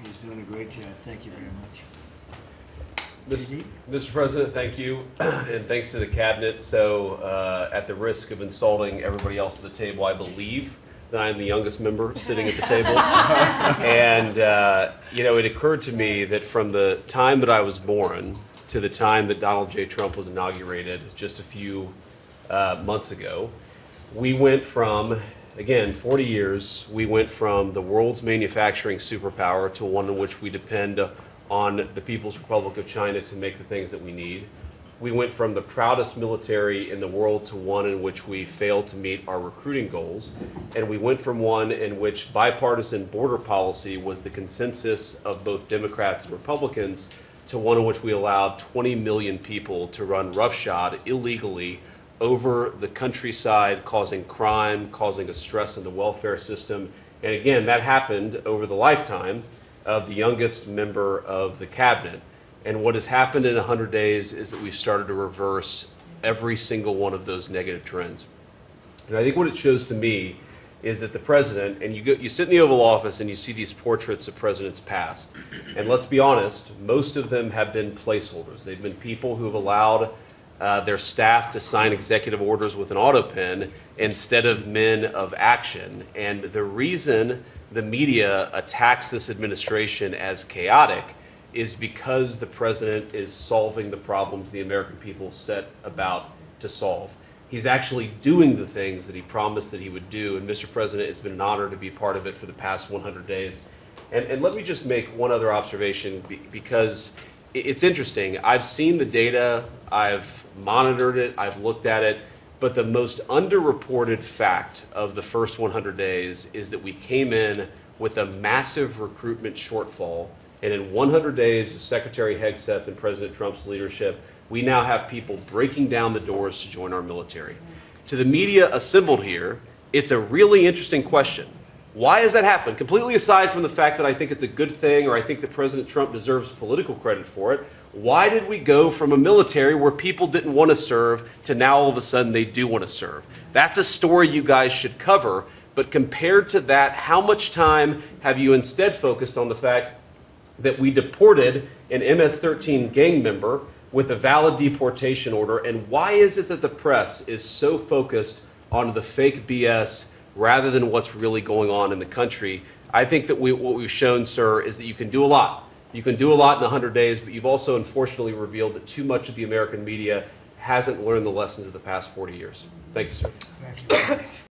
He's doing a great job. Thank you very much. Mr. President, thank you, and thanks to the cabinet. So, at the risk of insulting everybody else at the table, I believe that I am the youngest member sitting at the table. And, you know, it occurred to me that from the time that I was born to the time that Donald J. Trump was inaugurated just a few months ago, we went from, again, 40 years, we went from the world's manufacturing superpower to one in which we depend on the People's Republic of China to make the things that we need. We went from the proudest military in the world to one in which we failed to meet our recruiting goals. And we went from one in which bipartisan border policy was the consensus of both Democrats and Republicans to one in which we allowed 20 million people to run roughshod illegally over the countryside, causing crime, causing a stress in the welfare system. And again, that happened over the lifetime of the youngest member of the cabinet. And what has happened in 100 days is that we've started to reverse every single one of those negative trends. And I think what it shows to me is that the president, and you sit in the Oval Office and you see these portraits of presidents past, and let's be honest, most of them have been placeholders. They've been people who have allowed their staff to sign executive orders with an auto pen instead of men of action. And the reason the media attacks this administration as chaotic is because the president is solving the problems the American people set about to solve. He's actually doing the things that he promised that he would do. And Mr. President, it's been an honor to be part of it for the past 100 days. And let me just make one other observation because it's interesting. I've seen the data, I've monitored it, I've looked at it, but the most underreported fact of the first 100 days is that we came in with a massive recruitment shortfall. And in 100 days of Secretary Hegseth and President Trump's leadership, we now have people breaking down the doors to join our military. To the media assembled here, it's a really interesting question. Why has that happened? Completely aside from the fact that I think it's a good thing or I think that President Trump deserves political credit for it, why did we go from a military where people didn't want to serve to now all of a sudden they do want to serve? That's a story you guys should cover, but compared to that, how much time have you instead focused on the fact that we deported an MS-13 gang member with a valid deportation order? And why is it that the press is so focused on the fake BS rather than what's really going on in the country? I think that what we've shown, sir, is that you can do a lot. You can do a lot in 100 days, but you've also unfortunately revealed that too much of the American media hasn't learned the lessons of the past 40 years. Thank you, sir. Thank you very much.